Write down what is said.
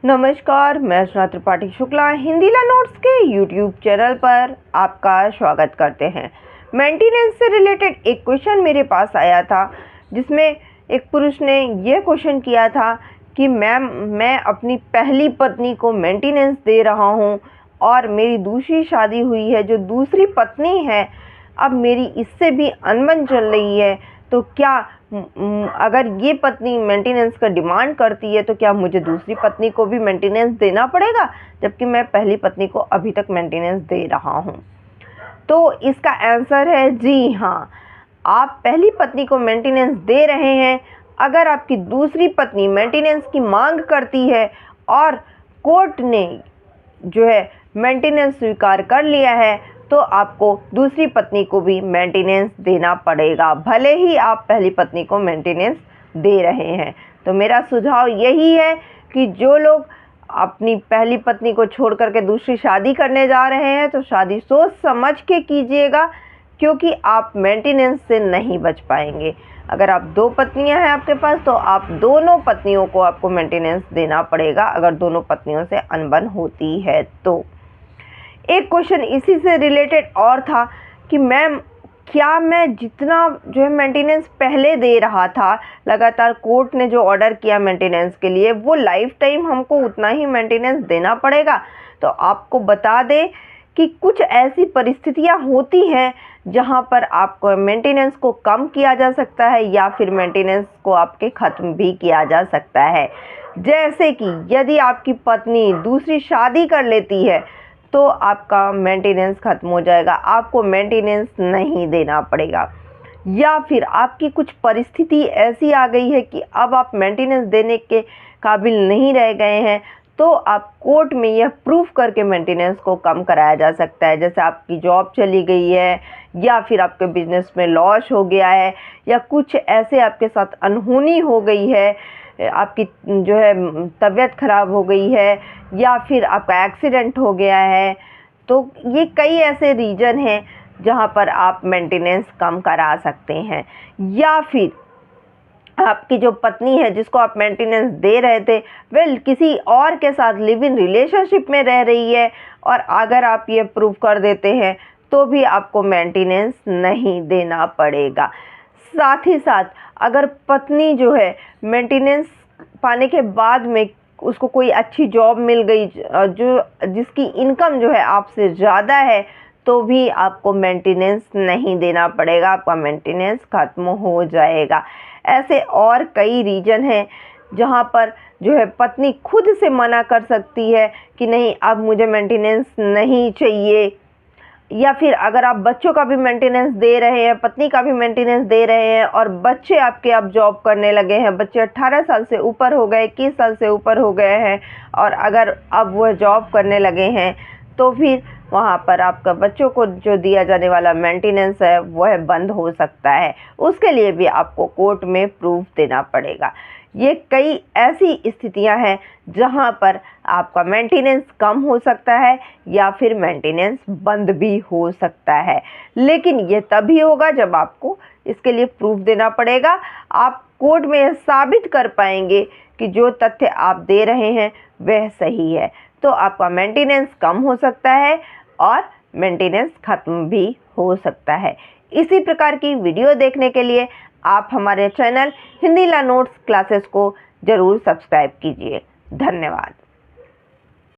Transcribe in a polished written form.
नमस्कार, मैं अर्चना त्रिपाठी शुक्ला हिंदी नोट्स के यूट्यूब चैनल पर आपका स्वागत करते हैं। मेंटेनेंस से रिलेटेड एक क्वेश्चन मेरे पास आया था, जिसमें एक पुरुष ने यह क्वेश्चन किया था कि मैम, मैं अपनी पहली पत्नी को मेंटेनेंस दे रहा हूं और मेरी दूसरी शादी हुई है, जो दूसरी पत्नी है अब मेरी इससे भी अनबन चल रही है, तो क्या अगर ये पत्नी मेंटेनेंस का डिमांड करती है तो क्या मुझे दूसरी पत्नी को भी मेंटेनेंस देना पड़ेगा, जबकि मैं पहली पत्नी को अभी तक मेंटेनेंस दे रहा हूँ। तो इसका आंसर है जी हाँ, आप पहली पत्नी को मेंटेनेंस दे रहे हैं। अगर आपकी दूसरी पत्नी मेंटेनेंस की मांग करती है और कोर्ट ने जो है मेंटेनेंस स्वीकार कर लिया है, तो आपको दूसरी पत्नी को भी मेंटेनेंस देना पड़ेगा, भले ही आप पहली पत्नी को मेंटेनेंस दे रहे हैं। तो मेरा सुझाव यही है कि जो लोग अपनी पहली पत्नी को छोड़ करके दूसरी शादी करने जा रहे हैं, तो शादी सोच समझ के कीजिएगा, क्योंकि आप मेंटेनेंस से नहीं बच पाएंगे। अगर आप दो पत्नियां हैं आपके पास, तो आप दोनों पत्नियों को आपको मेंटेनेंस देना पड़ेगा, अगर दोनों पत्नियों से अनबन होती है तो। एक क्वेश्चन इसी से रिलेटेड और था कि मैम, क्या मैं जितना जो है मेंटेनेंस पहले दे रहा था, लगातार कोर्ट ने जो ऑर्डर किया मेंटेनेंस के लिए, वो लाइफ टाइम हमको उतना ही मेंटेनेंस देना पड़ेगा? तो आपको बता दें कि कुछ ऐसी परिस्थितियां होती हैं जहां पर आपको मेंटेनेंस को कम किया जा सकता है या फिर मेंटेनेंस को आपके ख़त्म भी किया जा सकता है। जैसे कि यदि आपकी पत्नी दूसरी शादी कर लेती है, तो आपका मेंटेनेंस ख़त्म हो जाएगा, आपको मेंटेनेंस नहीं देना पड़ेगा। या फिर आपकी कुछ परिस्थिति ऐसी आ गई है कि अब आप मेंटेनेंस देने के काबिल नहीं रह गए हैं, तो आप कोर्ट में यह प्रूफ करके मेंटेनेंस को कम कराया जा सकता है। जैसे आपकी जॉब चली गई है, या फिर आपके बिजनेस में लॉस हो गया है, या कुछ ऐसे आपके साथ अनहोनी हो गई है, आपकी जो है तबीयत ख़राब हो गई है, या फिर आपका एक्सीडेंट हो गया है। तो ये कई ऐसे रीज़न हैं जहाँ पर आप मेंटेनेंस कम करा सकते हैं। या फिर आपकी जो पत्नी है जिसको आप मेंटेनेंस दे रहे थे, वेल किसी और के साथ लिव इन रिलेशनशिप में रह रही है, और अगर आप ये प्रूव कर देते हैं तो भी आपको मेंटेनेंस नहीं देना पड़ेगा। साथ ही साथ अगर पत्नी जो है मेंटेनेंस पाने के बाद में उसको कोई अच्छी जॉब मिल गई जिसकी इनकम जो है आपसे ज़्यादा है, तो भी आपको मेंटेनेंस नहीं देना पड़ेगा, आपका मेंटेनेंस ख़त्म हो जाएगा। ऐसे और कई रीज़न हैं जहाँ पर जो है पत्नी खुद से मना कर सकती है कि नहीं, अब मुझे मेंटेनेंस नहीं चाहिए। या फिर अगर आप बच्चों का भी मेंटेनेंस दे रहे हैं, पत्नी का भी मेंटेनेंस दे रहे हैं, और बच्चे आपके अब जॉब करने लगे हैं, बच्चे 18 साल से ऊपर हो गए, 21 साल से ऊपर हो गए हैं, और अगर अब वह जॉब करने लगे हैं, तो फिर वहाँ पर आपका बच्चों को जो दिया जाने वाला मेंटेनेंस है वह बंद हो सकता है। उसके लिए भी आपको कोर्ट में प्रूफ देना पड़ेगा। ये कई ऐसी स्थितियां हैं जहां पर आपका मेंटेनेंस कम हो सकता है या फिर मेंटेनेंस बंद भी हो सकता है, लेकिन ये तभी होगा जब आपको इसके लिए प्रूफ देना पड़ेगा। आप कोर्ट में यह साबित कर पाएंगे कि जो तथ्य आप दे रहे हैं वह सही है, तो आपका मेंटेनेंस कम हो सकता है और मेंटेनेंस ख़त्म भी हो सकता है। इसी प्रकार की वीडियो देखने के लिए आप हमारे चैनल हिंदी नोट्स क्लासेस को ज़रूर सब्सक्राइब कीजिए। धन्यवाद।